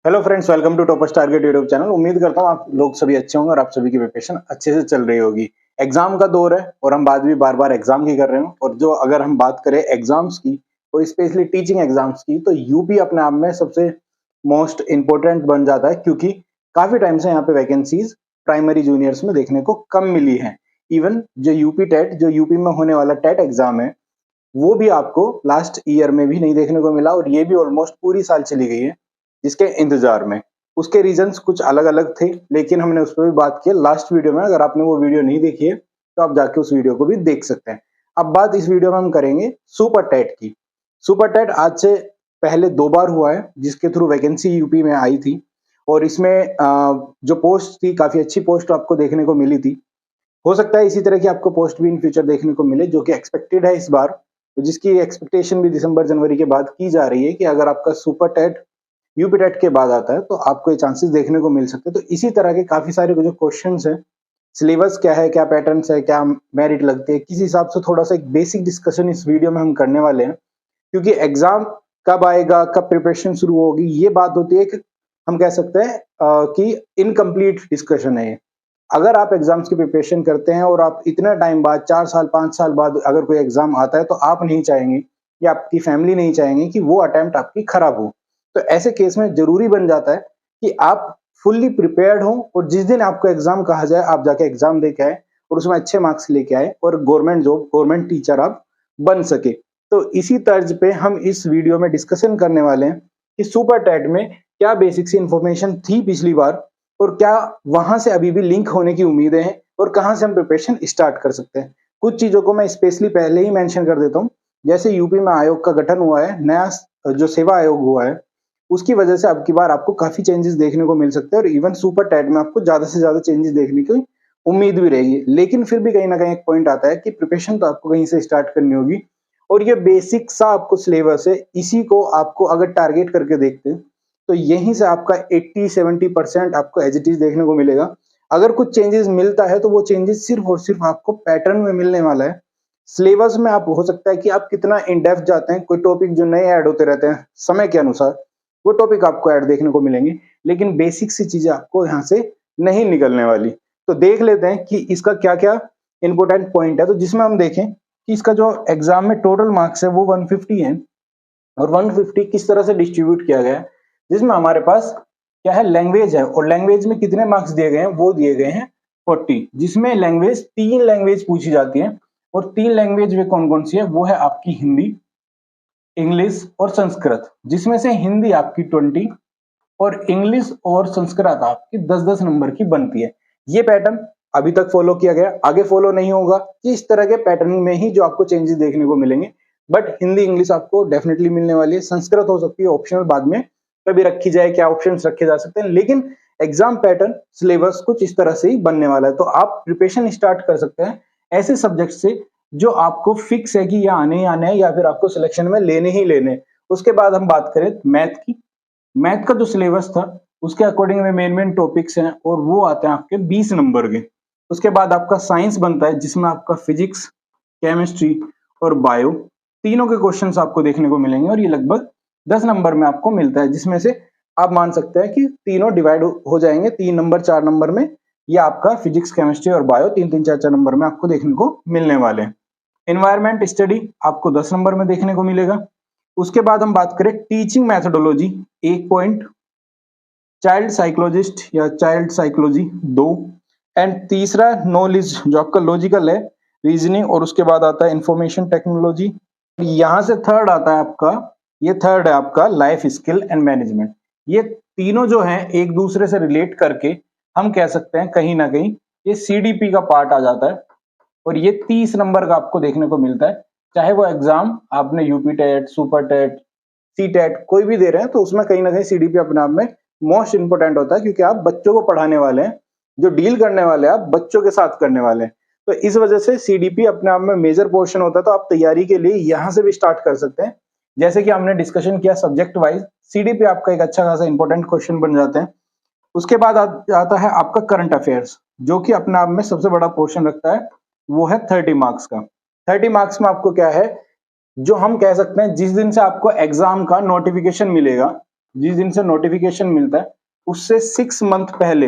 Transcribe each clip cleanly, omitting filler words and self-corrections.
Hello friends, welcome to Toppers Target YouTube channel. उम्मीद करता हूँ आप लोग सभी अच्छे होंगे और आप सभी की प्रिपरेशन अच्छे से चल रही होगी। एग्जाम का दौर है और हम बात भी बार बार एग्जाम की कर रहे हैं। और जो अगर हम बात करें एग्जाम्स की और स्पेशली टीचिंग एग्जाम्स की, तो यूपी अपने आप में सबसे मोस्ट इम्पोर्टेंट बन जाता है, क्योंकि काफी टाइम से यहाँ पे वैकेंसीज प्राइमरी जूनियर्स में देखने को कम मिली है। इवन जो यूपी टेट, जो यूपी में होने वाला टेट एग्जाम है, वो भी आपको लास्ट ईयर में भी नहीं देखने को मिला और ये भी ऑलमोस्ट पूरी साल चली गई है जिसके इंतजार में। उसके रीजंस कुछ अलग अलग थे, लेकिन हमने उस पर भी बात की लास्ट वीडियो में। अगर आपने वो वीडियो नहीं देखी है तो आप जाके उस वीडियो को भी देख सकते हैं। अब बात इस वीडियो में हम करेंगे सुपर टेट की। सुपर टेट आज से पहले 2 बार हुआ है, जिसके थ्रू वैकेंसी यूपी में आई थी और इसमें जो पोस्ट थी, काफी अच्छी पोस्ट आपको देखने को मिली थी। हो सकता है इसी तरह की आपको पोस्ट भी इन फ्यूचर देखने को मिले, जो कि एक्सपेक्टेड है इस बार। तो जिसकी एक्सपेक्टेशन भी दिसंबर जनवरी के बाद की जा रही है कि अगर आपका सुपर टेट यूपी टेट के बाद आता है तो आपको ये चांसेस देखने को मिल सकते हैं। तो इसी तरह के काफी सारे जो क्वेश्चंस हैं, सिलेबस क्या है, क्या पैटर्न्स है, क्या मेरिट लगती है, किस हिसाब से थोड़ा सा एक बेसिक डिस्कशन इस वीडियो में हम करने वाले हैं। क्योंकि एग्जाम कब आएगा, कब प्रिपरेशन शुरू होगी, ये बात होती है कि हम कह सकते हैं कि इनकम्प्लीट डिस्कशन है ये। अगर आप एग्जाम्स की प्रिपरेशन करते हैं और आप इतना टाइम बाद, 4 साल 5 साल बाद अगर कोई एग्जाम आता है, तो आप नहीं चाहेंगे या आपकी फैमिली नहीं चाहेंगे कि वो अटेम्प्ट आपकी खराब हो। तो ऐसे केस में जरूरी बन जाता है कि आप फुल्ली प्रिपेयर्ड हो और जिस दिन आपको एग्जाम कहा जाए आप जाके एग्जाम दे के आए और उसमें अच्छे मार्क्स लेके आए और गवर्नमेंट जॉब, गवर्नमेंट टीचर आप बन सके। तो इसी तर्ज पे हम इस वीडियो में डिस्कशन करने वाले हैं कि सुपर टेट में क्या बेसिक सी इंफॉर्मेशन थी पिछली बार और क्या वहां से अभी भी लिंक होने की उम्मीदें हैं और कहां से हम प्रिपरेशन स्टार्ट कर सकते हैं। कुछ चीजों को मैं स्पेशली पहले ही मेंशन कर देता हूं। जैसे यूपी में आयोग का गठन हुआ है, नया जो सेवा आयोग हुआ है, उसकी वजह से अब की बार आपको काफी चेंजेस देखने को मिल सकते हैं और इवन सुपर टेट में आपको ज्यादा से ज्यादा चेंजेस देखने की उम्मीद भी रहेगी। लेकिन फिर भी कहीं ना कहीं एक पॉइंट आता है कि प्रिपरेशन तो आपको कहीं से स्टार्ट करनी होगी और ये बेसिक सा आपको सिलेबस है, इसी को आपको अगर टारगेट करके देखते हैं तो यहीं से आपका 80-70% आपको एज इट इज देखने को मिलेगा। अगर कुछ चेंजेस मिलता है तो वो चेंजेस सिर्फ और सिर्फ आपको पैटर्न में मिलने वाला है। सिलेबस में आप हो सकता है कि आप कितना इन डेप्थ जाते हैं, कोई टॉपिक जो नए ऐड होते रहते हैं समय के अनुसार, वो टॉपिक आपको ऐड देखने को मिलेंगे, लेकिन बेसिक सी चीजें आपको यहाँ से नहीं निकलने वाली। तो देख लेते हैं कि इसका क्या क्या इंपोर्टेंट पॉइंट है। तो जिसमें हम देखें कि इसका जो एग्जाम में टोटल मार्क्स है वो 150 है और 150 किस तरह से डिस्ट्रीब्यूट किया गया है, जिसमें हमारे पास क्या है, लैंग्वेज है। और लैंग्वेज में कितने मार्क्स दिए गए हैं, वो दिए गए हैं 40, जिसमें लैंग्वेज 3 लैंग्वेज पूछी जाती है। और 3 लैंग्वेज वे कौन कौन सी है, वो है आपकी हिंदी, इंग्लिश और संस्कृत, जिसमें से हिंदी आपकी 20 और इंग्लिश और संस्कृत आपकी 10-10 नंबर की बनती है। ये पैटर्न अभी तक फॉलो किया गया, आगे फॉलो नहीं होगा। इस तरह के पैटर्न में ही जो आपको चेंजेस देखने को मिलेंगे। बट हिंदी इंग्लिश आपको डेफिनेटली मिलने वाली है। संस्कृत हो सकती है ऑप्शनल, बाद में कभी रखी जाए, क्या ऑप्शंस रखे जा सकते हैं, लेकिन एग्जाम पैटर्न सिलेबस कुछ इस तरह से ही बनने वाला है। तो आप प्रिपरेशन स्टार्ट कर सकते हैं ऐसे सब्जेक्ट से जो आपको फिक्स है कि ये आने ही आने हैं या फिर आपको सिलेक्शन में लेने ही लेने। उसके बाद हम बात करें मैथ की। मैथ का जो सिलेबस था उसके अकॉर्डिंग में मेन मेन टॉपिक्स हैं और वो आते हैं आपके 20 नंबर के। उसके बाद आपका साइंस बनता है, जिसमें आपका फिजिक्स, केमिस्ट्री और बायो, तीनों के क्वेश्चंस आपको देखने को मिलेंगे और ये लगभग 10 नंबर में आपको मिलता है, जिसमें से आप मान सकते हैं कि तीनों डिवाइड हो जाएंगे 3 नंबर 4 नंबर में। ये आपका फिजिक्स, केमिस्ट्री और बायो 3-3 4-4 नंबर में आपको देखने को मिलने वाले हैं। एनवायरमेंट स्टडी आपको 10 नंबर में देखने को मिलेगा। उसके बाद हम बात करें teaching methodology, 1 point, child psychologist या चाइल्ड साइकोलॉजी 2, एंड तीसरा नॉलेज जो आपका लॉजिकल है, रीजनिंग, और उसके बाद आता है इंफॉर्मेशन टेक्नोलॉजी। यहां से थर्ड आता है आपका, ये थर्ड है आपका लाइफ स्किल एंड मैनेजमेंट। ये तीनों जो हैं एक दूसरे से रिलेट करके हम कह सकते हैं कहीं ना कहीं ये सीडीपी का पार्ट आ जाता है और ये 30 नंबर का आपको देखने को मिलता है। चाहे वो एग्जाम आपने UP TET, super TET, C TET कोई भी दे रहे हैं, तो उसमें कहीं ना कहीं सीडीपी अपने आप में मोस्ट इंपोर्टेंट होता है, क्योंकि आप बच्चों को पढ़ाने वाले हैं, जो डील करने वाले हैं आप बच्चों के साथ करने वाले हैं। तो इस वजह से सीडीपी अपने आप में मेजर पोर्शन होता है। तो आप तैयारी के लिए यहां से भी स्टार्ट कर सकते हैं। जैसे कि हमने डिस्कशन किया सब्जेक्ट वाइज, सीडीपी आपका एक अच्छा खासा इंपॉर्टेंट क्वेश्चन बन जाते हैं। उसके बाद आता है आपका करंट अफेयर्स, जो कि अपने आप में सबसे बड़ा पोर्शन रखता है, वो है 30 मार्क्स का। 30 मार्क्स में आपको क्या है, जो हम कह सकते हैं जिस दिन से आपको एग्जाम का नोटिफिकेशन मिलेगा, जिस दिन से नोटिफिकेशन मिलता है उससे 6 मंथ पहले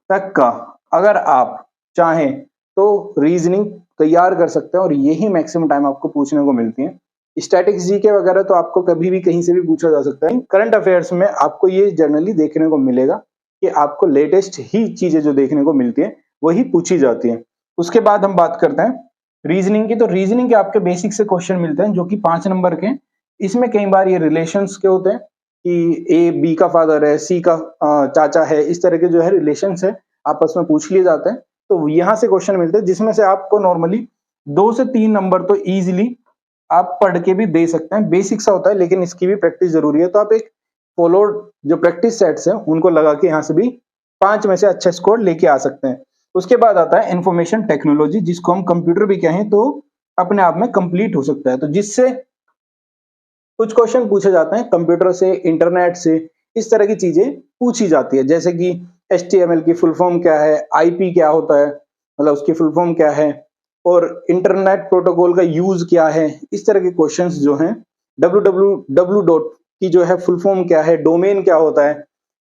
तक का अगर आप चाहें तो रीजनिंग तैयार कर सकते हैं, और यही मैक्सिमम टाइम आपको पूछने को मिलती है। स्टैटिक्स जीके वगैरह तो आपको कभी भी कहीं से भी पूछा जा सकता है। करंट अफेयर्स में आपको ये जनरली देखने को मिलेगा कि आपको लेटेस्ट ही चीजें जो देखने को मिलती है वही पूछी जाती है। उसके बाद हम बात करते हैं रीजनिंग की। तो रीजनिंग के आपके बेसिक से क्वेश्चन मिलते हैं जो कि 5 नंबर के। इसमें कई बार ये रिलेशंस के होते हैं कि ए बी का फादर है, सी का चाचा है, इस तरह के जो है रिलेशंस है आपस में पूछ लिए जाते हैं। तो यहाँ से क्वेश्चन मिलते हैं जिसमें से आपको नॉर्मली 2 से 3 नंबर तो इजीली आप पढ़ के भी दे सकते हैं। बेसिक सा होता है लेकिन इसकी भी प्रैक्टिस जरूरी है। तो आप एक फॉलोड जो प्रैक्टिस सेट्स हैं उनको लगा के यहाँ से भी 5 में से अच्छा स्कोर लेके आ सकते हैं। उसके बाद आता है इंफॉर्मेशन टेक्नोलॉजी, जिसको हम कंप्यूटर भी कहें तो अपने आप में कंप्लीट हो सकता है। तो जिससे कुछ क्वेश्चन पूछे जाते हैं कंप्यूटर से, इंटरनेट से, इस तरह की चीजें पूछी जाती है। जैसे कि HTML की फुल फॉर्म क्या है, IP क्या होता है, मतलब उसकी फुल फॉर्म क्या है, और इंटरनेट प्रोटोकॉल का यूज क्या है, इस तरह के क्वेश्चंस जो हैं। www डॉट की जो है फुल फॉर्म क्या है, डोमेन क्या होता है,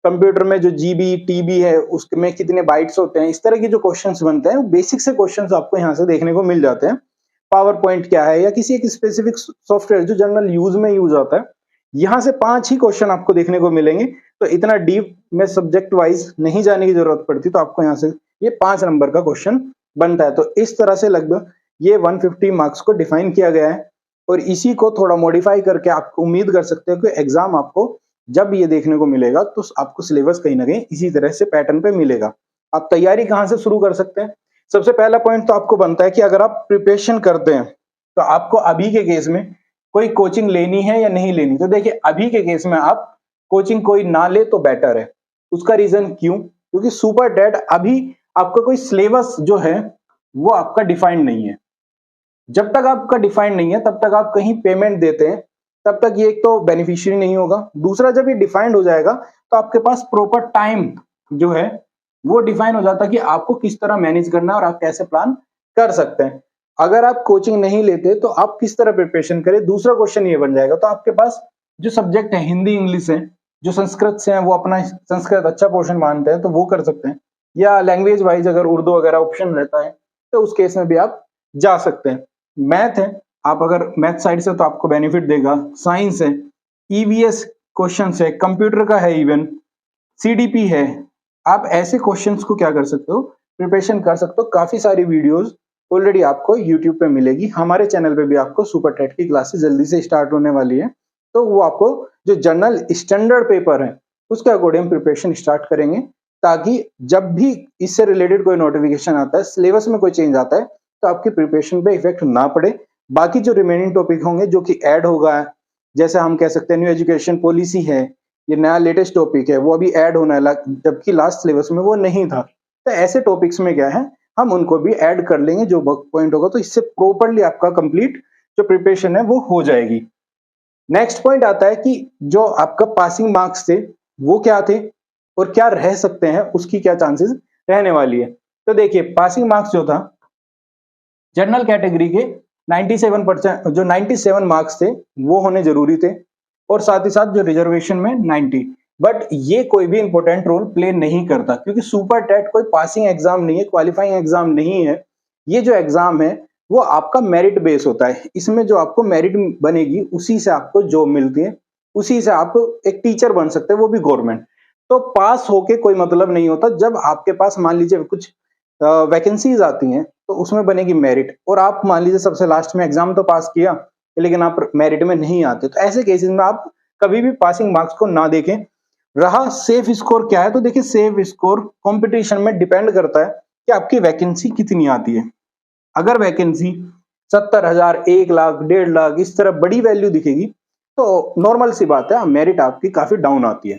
कंप्यूटर में जो GB TB है उसमें कितने बाइट्स होते हैं, इस तरह के जो क्वेश्चंस बनते हैं बेसिक से क्वेश्चंस आपको यहाँ से देखने को मिल जाते हैं। पावर पॉइंट क्या है या किसी एक स्पेसिफिक सॉफ्टवेयर जो जनरल यूज में यूज आता है, यहाँ से 5 ही क्वेश्चन आपको देखने को मिलेंगे। तो इतना डीप में सब्जेक्ट वाइज नहीं जाने की जरूरत पड़ती, तो आपको यहाँ से ये 5 नंबर का क्वेश्चन बनता है। तो इस तरह से लगभग ये 150 मार्क्स को डिफाइन किया गया है, और इसी को थोड़ा मॉडिफाई करके आप उम्मीद कर सकते हो कि एग्जाम आपको जब ये देखने को मिलेगा तो आपको सिलेबस कहीं ना कहीं इसी तरह से पैटर्न पे मिलेगा। आप तैयारी कहाँ से शुरू कर सकते हैं? सबसे पहला पॉइंट तो आपको बनता है कि अगर आप प्रिपरेशन करते हैं तो आपको अभी के केस में कोई कोचिंग लेनी है या नहीं लेनी। तो देखिए अभी के केस में आप कोचिंग कोई ना ले तो बेटर है। उसका रीजन क्यों? क्योंकि सुपर टेट अभी आपका कोई सिलेबस जो है वो आपका डिफाइंड नहीं है। जब तक आपका डिफाइंड नहीं है तब तक आप कहीं पेमेंट देते हैं तब तक ये एक तो बेनिफिशियरी नहीं होगा। दूसरा, जब ये डिफाइंड हो जाएगा तो आपके पास प्रॉपर टाइम जो है वो डिफाइन हो जाता है कि आपको किस तरह मैनेज करना है और आप कैसे प्लान कर सकते हैं। अगर आप कोचिंग नहीं लेते तो आप किस तरह प्रिपरेशन करें? दूसरा क्वेश्चन ये बन जाएगा। तो आपके पास जो सब्जेक्ट है हिंदी इंग्लिश है, जो संस्कृत से हैं वो अपना संस्कृत अच्छा पोर्शन मानते हैं तो वो कर सकते हैं, या लैंग्वेज वाइज अगर उर्दू वगैरह ऑप्शन रहता है तो उस केस में भी आप जा सकते हैं। मैथ है, आप अगर मैथ साइड से तो आपको बेनिफिट देगा। साइंस है, EVS क्वेश्चन है, कंप्यूटर का है, इवन CDP है। आप ऐसे क्वेश्चंस को क्या कर सकते हो? प्रिपरेशन कर सकते हो। काफी सारी वीडियोस ऑलरेडी आपको यूट्यूब पे मिलेगी। हमारे चैनल पे भी आपको सुपर टेट की क्लासेस जल्दी से स्टार्ट होने वाली है, तो वो आपको जो जनरल स्टैंडर्ड पेपर है उसके अकॉर्डिंग प्रिपरेशन स्टार्ट करेंगे, ताकि जब भी इससे रिलेटेड कोई नोटिफिकेशन आता है, सिलेबस में कोई चेंज आता है, तो आपकी प्रिपरेशन पे इफेक्ट ना पड़े। बाकी जो रिमेनिंग टॉपिक होंगे जो कि ऐड होगा, जैसे हम कह सकते हैं न्यू एजुकेशन पॉलिसी है, ये नया लेटेस्ट टॉपिक है, वो अभी ऐड होना है, जबकि लास्ट सिलेबस में वो नहीं था। तो ऐसे टॉपिक्स में क्या है, हम उनको भी ऐड कर लेंगे जो पॉइंट होगा, तो इससे प्रॉपरली आपका कंप्लीट जो प्रिपरेशन है वो हो जाएगी। नेक्स्ट पॉइंट आता है कि जो आपका पासिंग मार्क्स थे वो क्या थे और क्या रह सकते हैं, उसकी क्या चांसेस रहने वाली है। तो देखिए पासिंग मार्क्स जो था जनरल कैटेगरी के 97%, जो 97 मार्क्स थे वो होने जरूरी थे, और साथ ही साथ जो रिजर्वेशन में 90। बट ये कोई भी इंपॉर्टेंट रोल प्ले नहीं करता, क्योंकि सुपर टेट कोई पासिंग एग्जाम नहीं है, क्वालिफाइंग एग्जाम नहीं है। ये जो एग्जाम है वो आपका मेरिट बेस होता है। इसमें जो आपको मेरिट बनेगी उसी से आपको जॉब मिलती है, उसी से आप एक टीचर बन सकते हैं, वो भी गवर्नमेंट। तो पास होके कोई मतलब नहीं होता। जब आपके पास मान लीजिए कुछ वैकेंसीज आती हैं तो उसमें बनेगी मेरिट, और आप मान लीजिए सबसे लास्ट में एग्जाम तो पास किया लेकिन आप मेरिट में नहीं आते, तो ऐसे केसेस में आप कभी भी पासिंग मार्क्स को ना देखें। रहा सेफ स्कोर क्या है, तो देखिए सेफ स्कोर कंपटीशन में डिपेंड करता है कि आपकी वैकेंसी कितनी आती है। अगर वैकेंसी 70,000, 1 लाख, 1.5 लाख इस तरह बड़ी वैल्यू दिखेगी तो नॉर्मल सी बात है, मेरिट आपकी काफी डाउन आती है।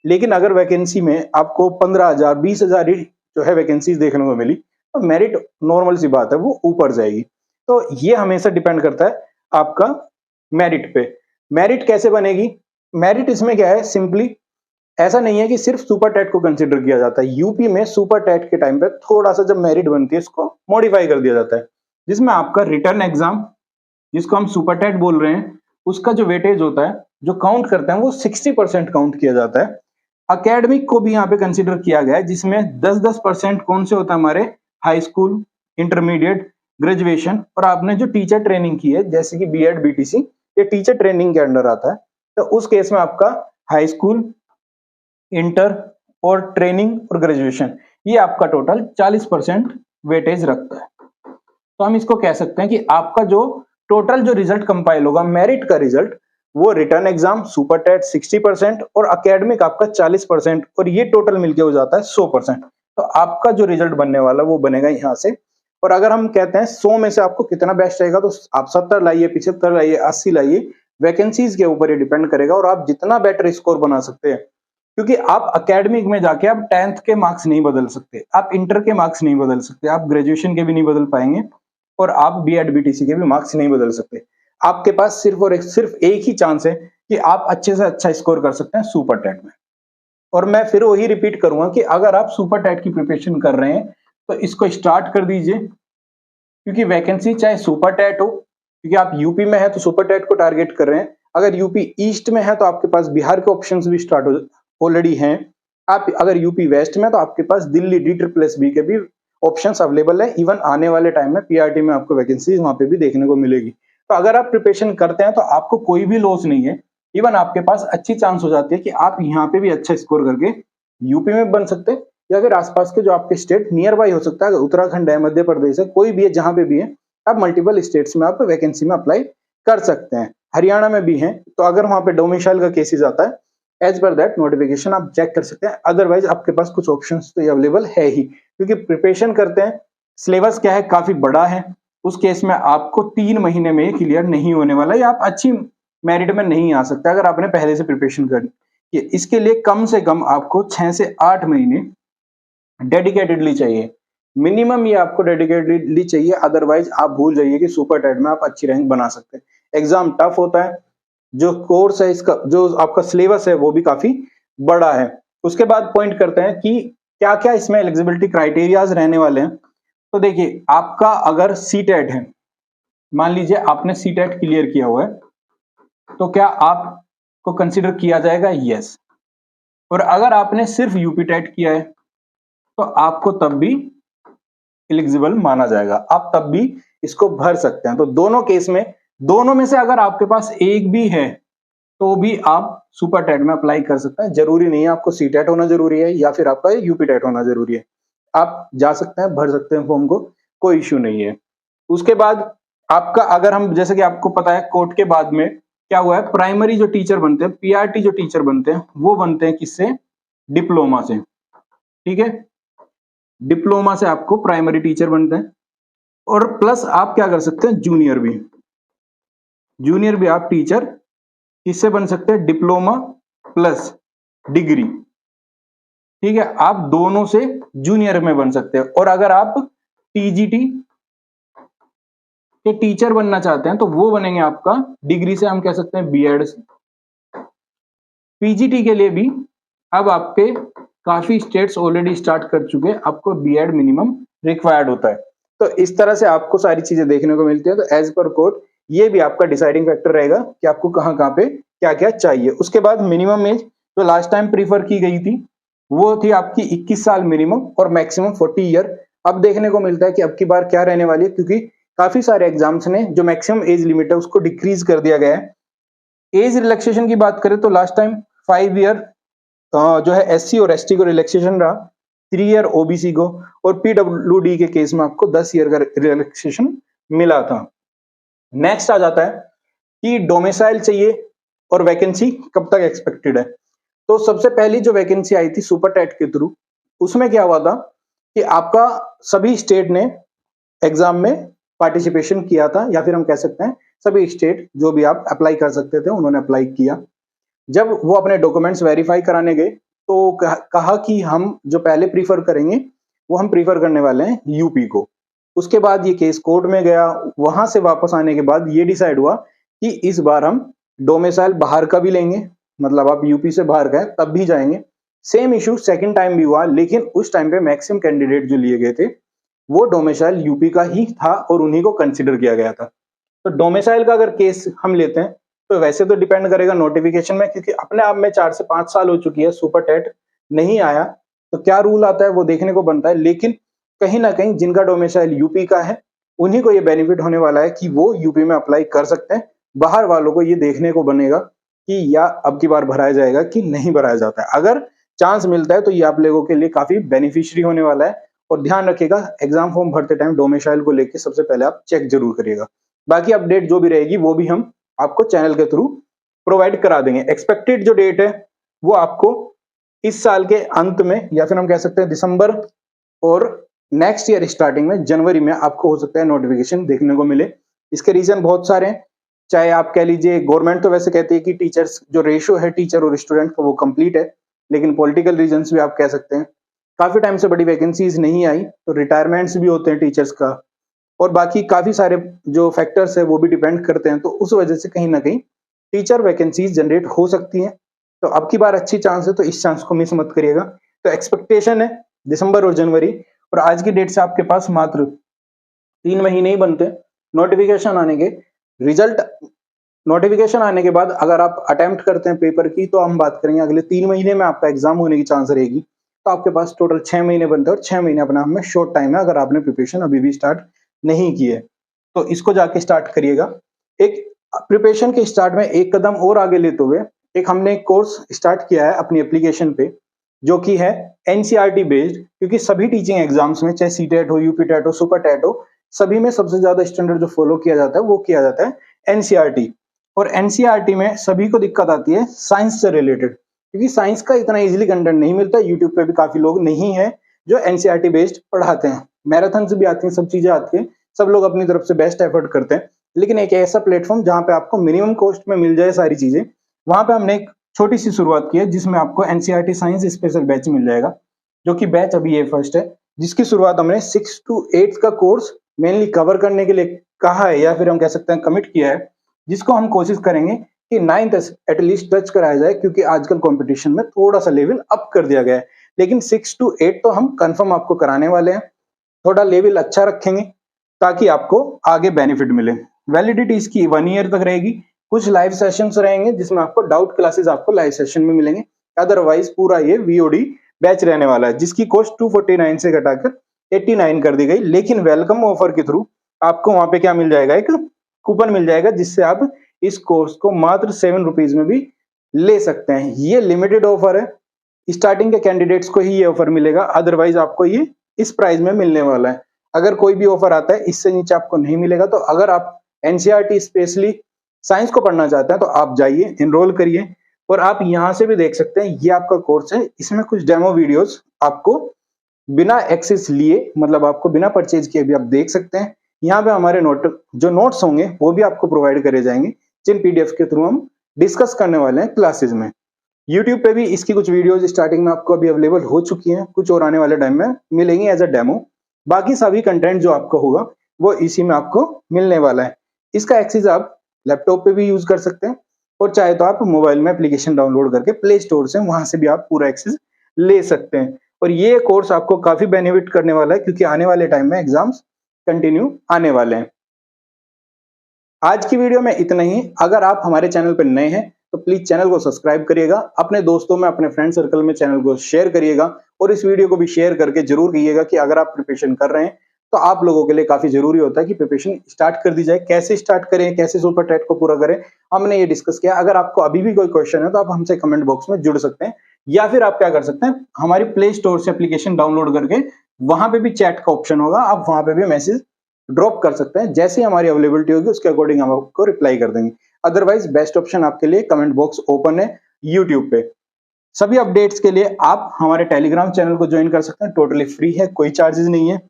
लेकिन अगर वैकेंसी में आपको 15,000, 20,000 जो है वैकेंसीज देखने को मिली तो मेरिट नॉर्मल सी बात है वो ऊपर जाएगी। तो ये हमेशा डिपेंड करता है आपका मेरिट पे। मेरिट कैसे बनेगी? मेरिट इसमें क्या है, सिंपली ऐसा नहीं है कि सिर्फ सुपर टेट को कंसिडर किया जाता है। यूपी में सुपर टेट के टाइम पे थोड़ा सा जब मेरिट बनती है इसको मॉडिफाई कर दिया जाता है, जिसमें आपका रिटर्न एग्जाम, जिसको हम सुपर टेट बोल रहे हैं, उसका जो वेटेज होता है, जो काउंट करते हैं, वो 60% काउंट किया जाता है। अकेडमिक को भी यहाँ पे कंसिडर किया गया है, जिसमें 10-10% कौन से होता है, हमारे हाई स्कूल, इंटरमीडिएट, ग्रेजुएशन, और आपने जो टीचर ट्रेनिंग की है जैसे कि बीएड, बीटीसी, ये टीचर ट्रेनिंग के अंडर आता है। तो उस केस में आपका हाई स्कूल, इंटर और ट्रेनिंग और ग्रेजुएशन, ये आपका टोटल 40% वेटेज रखता है। तो हम इसको कह सकते हैं कि आपका जो टोटल जो रिजल्ट कंपाइल होगा, मेरिट का रिजल्ट, वो रिटर्न एग्जाम, सुपर टेट 60% और अकेडमिक आपका 40%, और ये टोटल मिलके हो जाता है 100%। तो आपका जो रिजल्ट बनने वाला वो बनेगा यहाँ से। और अगर हम कहते हैं 100 में से आपको कितना बेस्ट रहेगा, तो आप 70 लाइए, 75 लाइए, 80 लाइए, वैकेंसीज के ऊपर ये डिपेंड करेगा, और आप जितना बेटर स्कोर बना सकते हैं, क्योंकि आप अकेडमिक में जाके आप 10th के मार्क्स नहीं बदल सकते, आप इंटर के मार्क्स नहीं बदल सकते, आप ग्रेजुएशन के भी नहीं बदल पाएंगे, और आप बीएड, बीटीसी के भी मार्क्स नहीं बदल सकते। आपके पास सिर्फ और सिर्फ एक ही चांस है कि आप अच्छे से अच्छा स्कोर कर सकते हैं सुपर टेट में। और मैं फिर वही रिपीट करूंगा कि अगर आप सुपर टेट की प्रिपरेशन कर रहे हैं तो इसको स्टार्ट कर दीजिए, क्योंकि वैकेंसी चाहे सुपर टेट हो, क्योंकि आप यूपी में है तो सुपर टेट को टारगेट कर रहे हैं, अगर यूपी ईस्ट में है तो आपके पास बिहार के ऑप्शंस भी स्टार्ट ऑलरेडी हैं, आप अगर यूपी वेस्ट में तो आपके पास दिल्ली DSSB के भी ऑप्शंस अवेलेबल है। इवन आने वाले टाइम में पीआरटी में आपको वैकेंसी वहां पे भी देखने को मिलेगी। तो अगर आप प्रिपरेशन करते हैं तो आपको कोई भी लॉस नहीं है, इवन आपके पास अच्छी चांस हो जाती है कि आप यहाँ पे भी अच्छा स्कोर करके यूपी में बन सकते हैं, या फिर आसपास के जो आपके स्टेट नियर बाई हो सकता है, उत्तराखंड है, मध्य प्रदेश है, कोई भी है, जहां पे भी है, आप मल्टीपल स्टेट्स में आप वैकेंसी में अप्लाई कर सकते हैं। हरियाणा में भी है, तो अगर वहां पे डोमिसाइल का केसेस आता है, एज पर दैट नोटिफिकेशन आप चेक कर सकते हैं। अदरवाइज आपके पास कुछ ऑप्शंस तो अवेलेबल है ही, क्योंकि प्रिपरेशन करते हैं, सिलेबस क्या है, काफी बड़ा है, उस केस में आपको 3 महीने में क्लियर नहीं होने वाला, या आप अच्छी मेरिट में नहीं आ सकते अगर आपने पहले से प्रिपरेशन कर ली। इसके लिए कम से कम आपको 6 से 8 महीने डेडिकेटेडली चाहिए, मिनिमम ये आपको डेडिकेटेडली चाहिए। अदरवाइज आप भूल जाइए कि सुपर टेट में आप अच्छी रैंक बना सकते हैं। एग्जाम टफ होता है, जो कोर्स है इसका, जो आपका सिलेबस है वो भी काफी बड़ा है। उसके बाद पॉइंट करते हैं कि क्या क्या इसमें एलिजिबिलिटी क्राइटेरियाज रहने वाले हैं। तो देखिए, आपका अगर सीटेट है, मान लीजिए आपने सीटेट क्लियर किया हुआ है, तो क्या आपको कंसिडर किया जाएगा? यस। और अगर आपने सिर्फ यूपी टेट किया है तो आपको तब भी एलिजिबल माना जाएगा, आप तब भी इसको भर सकते हैं। तो दोनों केस में, दोनों में से अगर आपके पास एक भी है तो भी आप सुपर टेट में अप्लाई कर सकते हैं। जरूरी नहीं है आपको सी टेट होना जरूरी है या फिर आपका यूपी टेट होना जरूरी है, आप जा सकते हैं, भर सकते हैं फॉर्म को, कोई इश्यू नहीं है। उसके बाद आपका, अगर हम, जैसे कि आपको पता है कोर्ट के बाद में क्या हुआ है, प्राइमरी जो टीचर बनते हैं, पीआरटी जो टीचर बनते हैं, वो बनते हैं किससे? डिप्लोमा से। ठीक है, डिप्लोमा से आपको प्राइमरी टीचर बनते हैं, और प्लस आप क्या कर सकते हैं, जूनियर भी, जूनियर भी आप टीचर किससे बन सकते हैं? Diploma plus degree. ठीक है, आप दोनों से जूनियर में बन सकते हैं। और अगर आप टीजीटी के टीचर बनना चाहते हैं तो वो बनेंगे आपका डिग्री से, हम कह सकते हैं बीएड से। पीजीटी के लिए भी अब आपके काफी स्टेट्स ऑलरेडी स्टार्ट कर चुके हैं, आपको बीएड मिनिमम रिक्वायर्ड होता है। तो इस तरह से आपको सारी चीजें देखने को मिलती है। तो एज पर कोर्ट ये भी आपका डिसाइडिंग फैक्टर रहेगा कि आपको कहाँ कहाँ पे क्या क्या चाहिए। उसके बाद मिनिमम एज जो लास्ट टाइम प्रीफर की गई थी वो थी आपकी 21 साल मिनिमम, और मैक्सिमम 40 ईयर। अब देखने को मिलता है कि अब की बार क्या रहने वाली है, क्योंकि काफी सारे एग्जाम्स ने जो मैक्सिमम एज लिमिट है उसको डिक्रीज कर दिया गया है। एज रिलैक्सेशन की बात करें तो लास्ट टाइम 5 ईयर जो है एससी और एसटी को रिलैक्सेशन रहा, 3 ईयर ओबीसी को, और पीडब्ल्यूडी के केस में आपको 10 ईयर का रिलैक्सेशन मिला था। नेक्स्ट आ जाता है कि डोमिसाइल चाहिए और वैकेंसी कब तक एक्सपेक्टेड है। तो सबसे पहली जो वैकेंसी आई थी सुपर टेट के थ्रू, उसमें क्या हुआ था कि आपका सभी स्टेट ने एग्जाम में पार्टिसिपेशन किया था, या फिर हम कह सकते हैं सभी स्टेट जो भी आप अप्लाई कर सकते थे उन्होंने अप्लाई किया। जब वो अपने डॉक्यूमेंट्स वेरीफाई कराने गए तो कहा कि हम जो पहले प्रीफर करेंगे वो हम प्रीफर करने वाले हैं यूपी को। उसके बाद ये केस कोर्ट में गया, वहां से वापस आने के बाद ये डिसाइड हुआ कि इस बार हम डोमिसाइल बाहर का भी लेंगे, मतलब आप यूपी से बाहर गए तब भी जाएंगे। सेम इशू सेकंड टाइम भी हुआ, लेकिन उस टाइम पे मैक्सिमम कैंडिडेट जो लिए गए थे वो डोमिसाइल यूपी का ही था और उन्हीं को कंसिडर किया गया था। तो डोमिसाइल का अगर केस हम लेते हैं तो वैसे तो डिपेंड करेगा नोटिफिकेशन में, क्योंकि अपने आप में 4 से 5 साल हो चुकी है, सुपर टेट नहीं आया, तो क्या रूल आता है वो देखने को बनता है। लेकिन कहीं ना कहीं जिनका डोमिसाइल यूपी का है उन्हीं को ये बेनिफिट होने वाला है कि वो यूपी में अप्लाई कर सकते हैं। बाहर वालों को ये देखने को बनेगा कि या अब की बार भराया जाएगा कि नहीं भराया जाता है। अगर चांस मिलता है तो ये आप लोगों के लिए काफी बेनिफिशियरी होने वाला है। और ध्यान रखिएगा, एग्जाम फॉर्म भरते टाइम डोमिसाइल को लेकर सबसे पहले आप चेक जरूर करिएगा। बाकी अपडेट जो भी रहेगी वो भी हम आपको चैनल के थ्रू प्रोवाइड करा देंगे। एक्सपेक्टेड जो डेट है वो आपको इस साल के अंत में, या फिर हम कह सकते हैं दिसंबर, और नेक्स्ट ईयर स्टार्टिंग में जनवरी में आपको हो सकता है नोटिफिकेशन देखने को मिले। इसके रीजन बहुत सारे हैं, चाहे आप कह लीजिए गवर्नमेंट तो वैसे कहती है कि टीचर्स जो रेशियो है टीचर और स्टूडेंट का वो कंप्लीट है, लेकिन पॉलिटिकल रीजंस भी आप कह सकते हैं। काफी टाइम से बड़ी वैकेंसीज नहीं आई, तो रिटायरमेंट्स भी होते हैं टीचर्स का, और बाकी काफी सारे जो फैक्टर्स है वो भी डिपेंड करते हैं। तो उस वजह से कहीं ना कहीं टीचर वैकेंसीज जनरेट हो सकती हैं। तो अब की बार अच्छी चांस है, तो इस चांस को मिस मत करिएगा। तो एक्सपेक्टेशन है दिसंबर और जनवरी, और आज की डेट से आपके पास मात्र 3 महीने ही बनते हैं नोटिफिकेशन आने के। रिजल्ट नोटिफिकेशन आने के बाद अगर आप अटेम्प्ट करते हैं पेपर की, तो हम बात करेंगे अगले 3 महीने में आपका एग्जाम होने की चांस रहेगी। तो आपके पास टोटल 6 महीने बनते हैं, और 6 महीने अपने आप में शॉर्ट टाइम है। अगर आपने प्रिपरेशन अभी भी स्टार्ट नहीं की है तो इसको जाके स्टार्ट करिएगा। एक प्रिपरेशन के स्टार्ट में एक कदम और आगे लेते हुए एक हमने कोर्स स्टार्ट किया है अपनी एप्लीकेशन पे, जो कि है एनसीईआरटी बेस्ड। क्योंकि सभी टीचिंग एग्जाम्स में, चाहे सीटेट हो, यूपी टेट हो, सुपर टेट हो, सभी में सबसे ज्यादा स्टैंडर्ड जो फॉलो किया जाता है वो किया जाता है एनसीईआरटी। और एनसीईआरटी में सभी को दिक्कत आती है साइंस से रिलेटेड, क्योंकि साइंस का इतना इजीली कंटेंट नहीं मिलता। यूट्यूब पे भी काफी लोग नहीं है जो एनसीईआरटी बेस्ड पढ़ाते हैं। मैराथन से भी आती है, सब चीजें आती है, सब लोग अपनी तरफ से बेस्ट एफर्ट करते हैं। लेकिन एक ऐसा प्लेटफॉर्म जहां पे आपको मिनिमम कॉस्ट में मिल जाए सारी चीजें, वहां पे हमने एक छोटी सी शुरुआत की है, जिसमें आपको एनसीईआरटी साइंस स्पेशल बैच मिल जाएगा, जो कि बैच अभी ये फर्स्ट है, जिसकी शुरुआत हमने 6 to 8 का कोर्स मेनली कवर करने के लिए कहा है, या फिर हम कह सकते हैं कमिट किया है, जिसको हम कोशिश करेंगे कि 9th एटलीस्ट टच कराया जाए, क्योंकि आजकल कंपटीशन में थोड़ा सा लेवल अप कर दिया गया है। लेकिन 6 to 8 तो हम कंफर्म आपको कराने वाले हैं, थोड़ा लेवल अच्छा रखेंगे ताकि आपको आगे बेनिफिट मिले। वैलिडिटी इसकी 1 ईयर तक रहेगी। कुछ लाइव सेशंस रहेंगे जिसमें आपको डाउट क्लासेस आपको लाइव सेशन में मिलेंगे। अदरवाइज पूरा ये वीओडी बैच रहने वाला है, जिसकी कॉस्ट 249 से घटाकर 89 कर दी गई। लेकिन वेलकम ऑफर के थ्रू आपको वहां पे क्या मिल जाएगा, एक कूपन मिल जाएगा, जिससे आप इस कोर्स को मात्र 7 रुपीज में भी ले सकते हैं। ये लिमिटेड ऑफर है, स्टार्टिंग के कैंडिडेट्स को ही ये ऑफर मिलेगा, अदरवाइज आपको ये इस प्राइस में मिलने वाला है। अगर कोई भी ऑफर आता है इससे नीचे आपको नहीं मिलेगा। तो अगर आप एनसीईआरटी स्पेशली साइंस को पढ़ना चाहते हैं तो आप जाइए, एनरोल करिए। और आप यहाँ से भी देख सकते हैं, ये आपका कोर्स है, इसमें कुछ डेमो वीडियोस आपको बिना एक्सेस लिए, मतलब आपको बिना परचेज किए भी आप देख सकते हैं। यहाँ पे हमारे नोट्स होंगे वो भी आपको प्रोवाइड करे जाएंगे, जिन पीडीएफ के थ्रू हम डिस्कस करने वाले हैं क्लासेस में। यूट्यूब पे भी इसकी कुछ वीडियोज स्टार्टिंग में आपको अभी अवेलेबल हो चुकी हैं, कुछ और आने वाले टाइम में मिलेंगी एज अ डेमो। बाकी सभी कंटेंट जो आपको होगा वो इसी में आपको मिलने वाला है। इसका एक्सेस आप लैपटॉप पे भी यूज कर सकते हैं, और चाहे तो आप मोबाइल में एप्लीकेशन डाउनलोड करके प्ले स्टोर से वहां से भी आप पूरा एक्सेस ले सकते हैं। और ये कोर्स आपको काफी बेनिफिट करने वाला है, क्योंकि आने वाले टाइम में एग्जाम्स कंटिन्यू आने वाले हैं। आज की वीडियो में इतना ही। अगर आप हमारे चैनल पर नए हैं तो प्लीज चैनल को सब्सक्राइब करिएगा, अपने दोस्तों में, अपने फ्रेंड सर्कल में चैनल को शेयर करिएगा, और इस वीडियो को भी शेयर करके जरूर कहिएगा कि अगर आप प्रिपरेशन कर रहे हैं तो आप लोगों के लिए काफी जरूरी होता है कि प्रिपरेशन स्टार्ट कर दी जाए। कैसे स्टार्ट करें, कैसे सुपर टेट को पूरा करें, हमने ये डिस्कस किया। अगर आपको अभी भी कोई क्वेश्चन है तो आप हमसे कमेंट बॉक्स में जुड़ सकते हैं, या फिर आप क्या कर सकते हैं, हमारी प्ले स्टोर से एप्लीकेशन डाउनलोड करके वहां पे भी चैट का ऑप्शन होगा, आप वहां पे भी मैसेज ड्रॉप कर सकते हैं। जैसे ही हमारी अवेलेबिलिटी होगी उसके अकॉर्डिंग हम आपको रिप्लाई कर देंगे। अदरवाइज बेस्ट ऑप्शन आपके लिए कमेंट बॉक्स ओपन है यूट्यूब पे। सभी अपडेट्स के लिए आप हमारे टेलीग्राम चैनल को ज्वाइन कर सकते हैं, टोटली फ्री है, कोई चार्जेस नहीं है।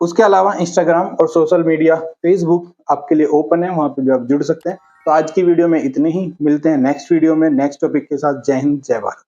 उसके अलावा इंस्टाग्राम और सोशल मीडिया फेसबुक आपके लिए ओपन है, वहां पे भी आप जुड़ सकते हैं। तो आज की वीडियो में इतने ही, मिलते हैं नेक्स्ट वीडियो में नेक्स्ट टॉपिक के साथ। जय हिंद, जय भारत।